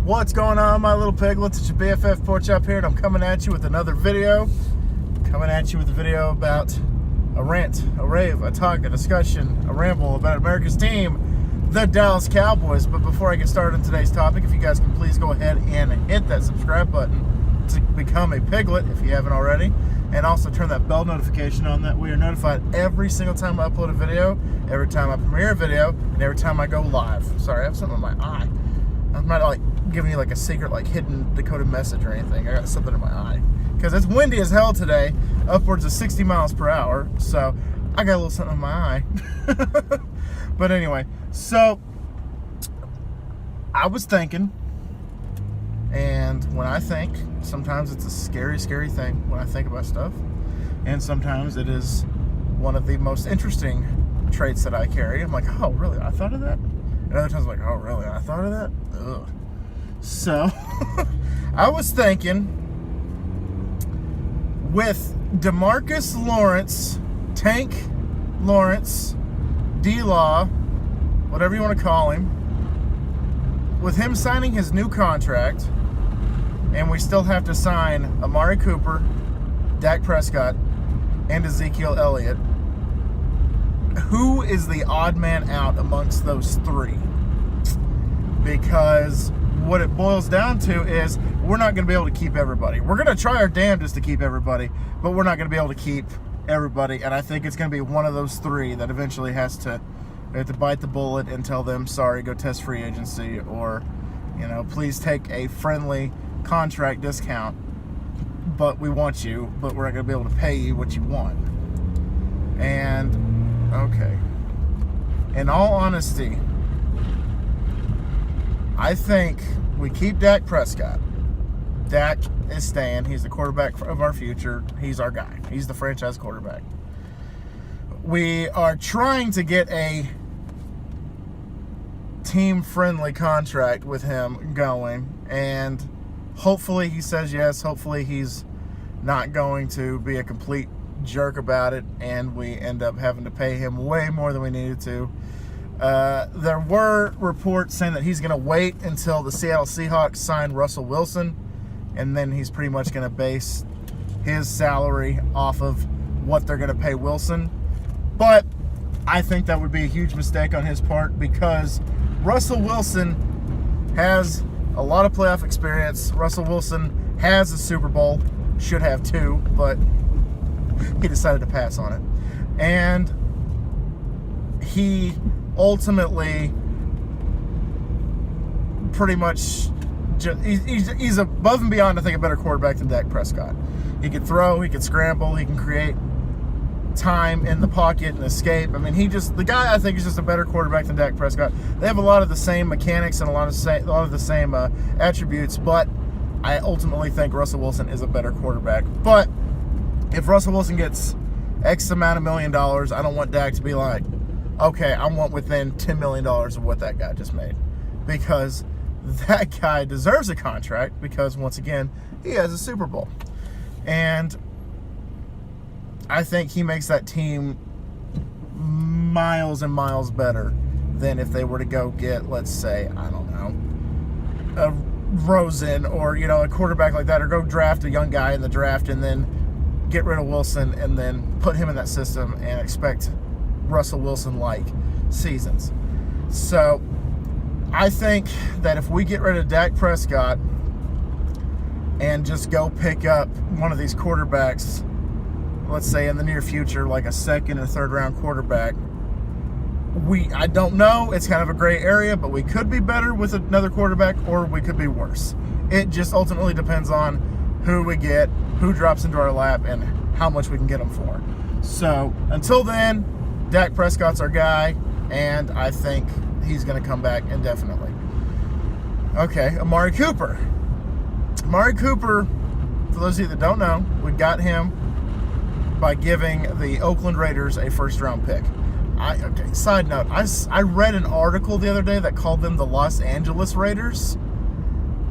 What's going on, my little piglets? It's your BFF Porch up here, and I'm coming at you with another video. Coming at you with a video about a rant, a rave, a talk, a discussion, a ramble about America's team, the Dallas Cowboys. But before I get started on today's topic, if you guys can please go ahead and hit that subscribe button to become a piglet if you haven't already. And also turn that bell notification on, that we are notified every single time I upload a video, every time I premiere a video, and every time I go live. Sorry, I have something in my eye. I'm not giving you a secret hidden decoded message or anything. I got something in my eye. Because it's windy as hell today, upwards of 60 miles per hour. So I got a little something in my eye. But anyway, so I was thinking, and when I think, sometimes it's a scary, scary thing when I think about stuff. And sometimes it is one of the most interesting traits that I carry. I'm like, oh, really? I thought of that? And other times I'm like, oh, really? I thought of that? Ugh. So, I was thinking, with DeMarcus Lawrence, Tank Lawrence, D-Law, whatever you want to call him, with him signing his new contract, and we still have to sign Amari Cooper, Dak Prescott, and Ezekiel Elliott, who is the odd man out amongst those three? Because what it boils down to is we're not going to be able to keep everybody. We're going to try our damnedest to keep everybody, but we're not going to be able to keep everybody. And I think it's going to be one of those three that eventually have to bite the bullet and tell them, sorry, go test free agency, or, please take a friendly contract discount, but we want you, but we're not going to be able to pay you what you want. And okay, in all honesty, I think we keep Dak Prescott. Dak is staying. He's the quarterback of our future. He's our guy. He's the franchise quarterback. We are trying to get a team-friendly contract with him going, and hopefully he says yes. Hopefully he's not going to be a complete jerk about it, and we end up having to pay him way more than we needed to. There were reports saying that he's going to wait until the Seattle Seahawks sign Russell Wilson, and then he's pretty much going to base his salary off of what they're going to pay Wilson. But I think that would be a huge mistake on his part, because Russell Wilson has a lot of playoff experience. Russell Wilson has a Super Bowl, should have two, but he decided to pass on it. And he ultimately pretty much he's above and beyond, I think, a better quarterback than Dak Prescott. He can throw, he can scramble, he can create time in the pocket and escape. I mean, the guy, I think, is just a better quarterback than Dak Prescott. They have a lot of the same mechanics and a lot of the same attributes, but I ultimately think Russell Wilson is a better quarterback. But if Russell Wilson gets X amount of $1 million, I don't want Dak to be like, okay, I want within $10 million of what that guy just made. Because that guy deserves a contract, because, once again, he has a Super Bowl. And I think he makes that team miles and miles better than if they were to go get, let's say, I don't know, a Rosen or, a quarterback like that, or go draft a young guy in the draft and then get rid of Wilson and then put him in that system and expect Russell Wilson-like seasons. So I think that if we get rid of Dak Prescott and just go pick up one of these quarterbacks, let's say in the near future, like a second or third round quarterback, I don't know, it's kind of a gray area, but we could be better with another quarterback, or we could be worse. It just ultimately depends on who we get, who drops into our lap, and how much we can get them for. So until then, Dak Prescott's our guy, and I think he's going to come back indefinitely. Okay, Amari Cooper. Amari Cooper, for those of you that don't know, we got him by giving the Oakland Raiders a first-round pick. Side note, I read an article the other day that called them the Los Angeles Raiders,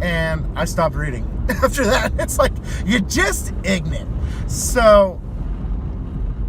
and I stopped reading after that. It's like, you're just ignorant. So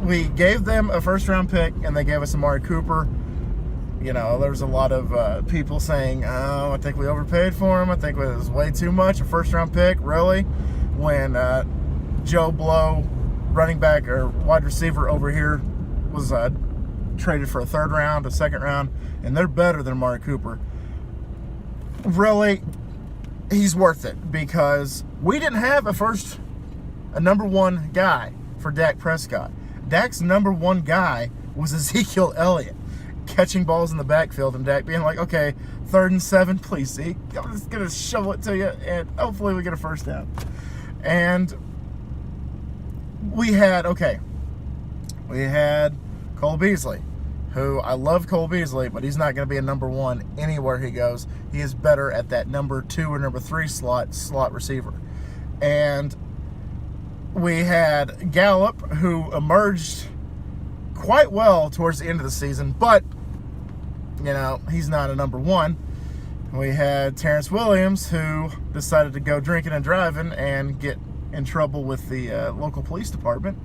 we gave them a first-round pick, and they gave us Amari Cooper. there's a lot of people saying, oh, I think we overpaid for him. I think it was way too much. A first-round pick, really? When Joe Blow, running back or wide receiver over here, was traded for a third round, a second round, and they're better than Amari Cooper. Really, he's worth it because we didn't have a number one guy for Dak Prescott. Dak's number one guy was Ezekiel Elliott, catching balls in the backfield, and Dak being like, okay, 3rd and 7, please, Zeke. I'm just going to shovel it to you, and hopefully we get a first down. And we had Cole Beasley, who I love Cole Beasley, but he's not going to be a number one anywhere he goes. He is better at that number 2 or number 3 slot receiver. And we had Gallup, who emerged quite well towards the end of the season, but, he's not a number one. We had Terrence Williams, who decided to go drinking and driving and get in trouble with the local police department.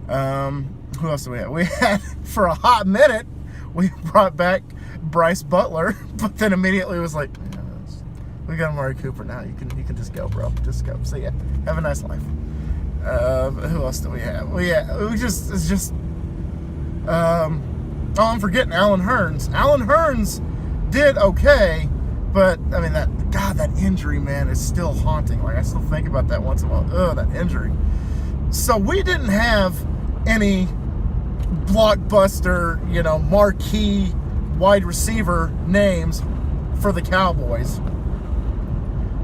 Who else do we have? We had, for a hot minute, we brought back Bryce Butler, but then immediately was like, we got Amari Cooper now. You can just go, bro. Just go. See ya. Have a nice life. Who else do we have? I'm forgetting Allen Hurns. Allen Hurns did okay, but I mean that injury, man, is still haunting. Like, I still think about that once in a while. Ugh, that injury. So we didn't have any blockbuster, marquee wide receiver names for the Cowboys.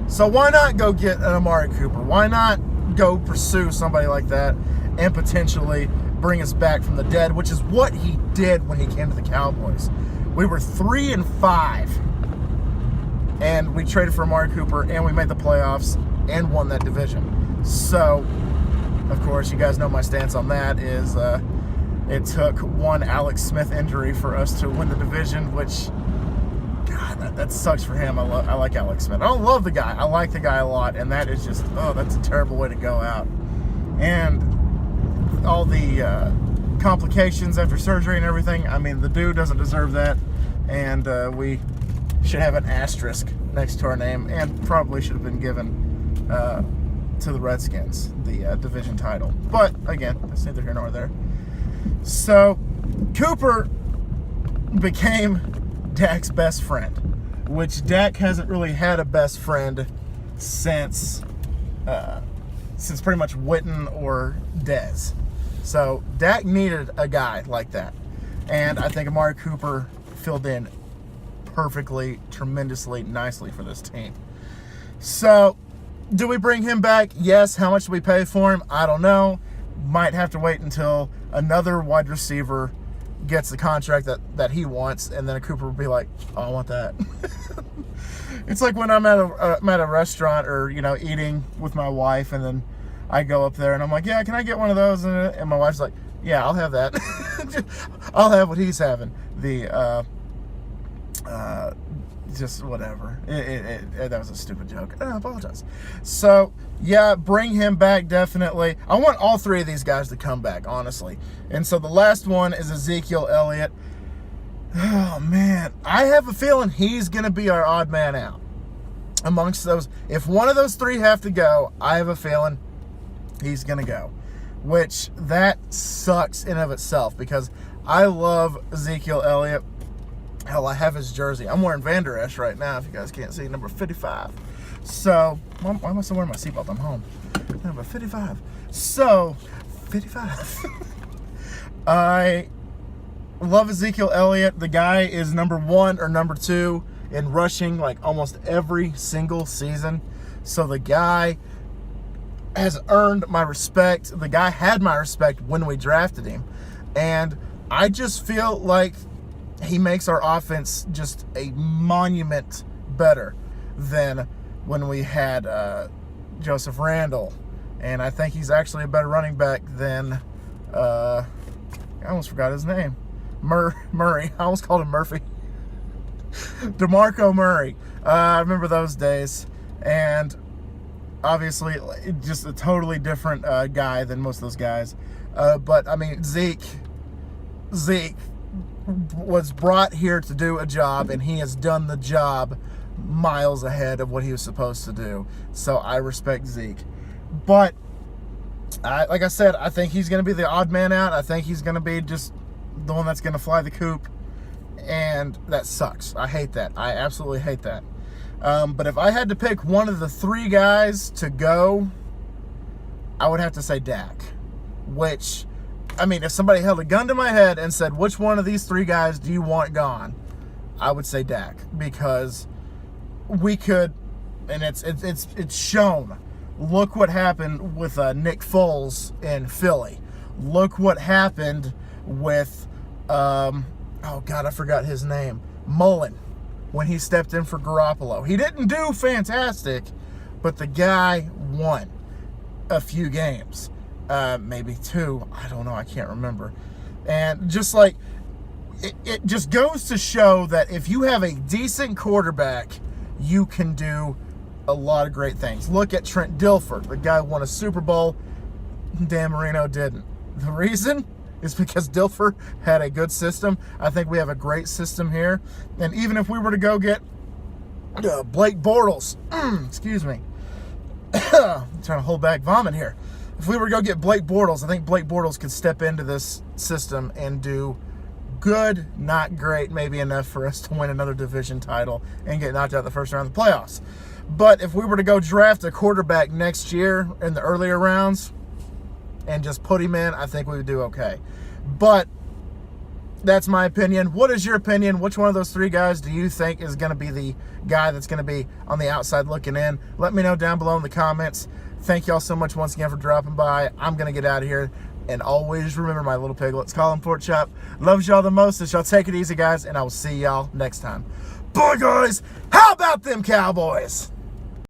So why not go get an Amari Cooper? Why not go pursue somebody like that and potentially bring us back from the dead, which is what he did when he came to the Cowboys. We were 3-5, and we traded for Amari Cooper, and we made the playoffs and won that division. So, of course, you guys know my stance on that is it took one Alex Smith injury for us to win the division, which, God, that sucks for him. I like Alex Smith. I don't love the guy. I like the guy a lot, and that is just, that's a terrible way to go out. And all the complications after surgery and everything, I mean, the dude doesn't deserve that, and we should have an asterisk next to our name, and probably should have been given to the Redskins the division title. But again, that's neither here nor there. So Cooper became Dak's best friend, which Dak hasn't really had a best friend since pretty much Witten or Dez. So Dak needed a guy like that, and I think Amari Cooper filled in perfectly, tremendously, nicely for this team. So, do we bring him back? Yes. How much do we pay for him? I don't know. Might have to wait until another wide receiver gets the contract that he wants, and then a Cooper will be like, oh, I want that. It's like when I'm at a restaurant or, eating with my wife, and then I go up there and I'm like, yeah, can I get one of those? And my wife's like, yeah, I'll have that. I'll have what he's having. Just whatever. That was a stupid joke. I apologize. So, yeah, bring him back, definitely. I want all three of these guys to come back, honestly. And so the last one is Ezekiel Elliott. Oh, man. I have a feeling he's going to be our odd man out. Amongst those, if one of those three have to go, I have a feeling he's going to go. Which, that sucks in of itself, because I love Ezekiel Elliott. Hell, I have his jersey. I'm wearing Van Der Esch right now, if you guys can't see, number 55. So, why am I still wearing my seatbelt? I'm home. Number 55. So, 55. I love Ezekiel Elliott. The guy is number 1 or number 2 in rushing like almost every single season. So the guy has earned my respect. The guy had my respect when we drafted him. And I just feel like he makes our offense just a monument better than when we had Joseph Randle. And I think he's actually a better running back than, I almost forgot his name. Murray. I almost called him Murphy. DeMarco Murray. I remember those days. And obviously, just a totally different guy than most of those guys. But, I mean, Zeke was brought here to do a job, and he has done the job miles ahead of what he was supposed to do. So I respect Zeke. But, like I said, I think he's going to be the odd man out. I think he's going to be just the one that's going to fly the coop. And that sucks. I hate that. I absolutely hate that. But if I had to pick one of the three guys to go, I would have to say Dak. Which, I mean, if somebody held a gun to my head and said, which one of these three guys do you want gone? I would say Dak. Because we could, and it's shown. Look what happened with Nick Foles in Philly. Look what happened with, oh God, I forgot his name. Mullen, when he stepped in for Garoppolo. He didn't do fantastic, but the guy won a few games. Maybe two. I don't know. I can't remember. And just like, it just goes to show that if you have a decent quarterback, you can do a lot of great things. Look at Trent Dilfer. The guy won a Super Bowl. Dan Marino didn't. The reason is because Dilfer had a good system. I think we have a great system here. And even if we were to go get Blake Bortles, excuse me, I'm trying to hold back vomit here. If we were to go get Blake Bortles, I think Blake Bortles could step into this system and do good, not great, maybe enough for us to win another division title and get knocked out the first round of the playoffs. But if we were to go draft a quarterback next year in the earlier rounds and just put him in, I think we would do okay. But that's my opinion. What is your opinion? Which one of those three guys do you think is going to be the guy that's going to be on the outside looking in? Let me know down below in the comments. Thank y'all so much once again for dropping by. I'm going to get out of here. And always remember, my little piglets, Colin Pork Chop loves y'all the most. So y'all take it easy, guys, and I will see y'all next time. Bye, guys. How about them Cowboys?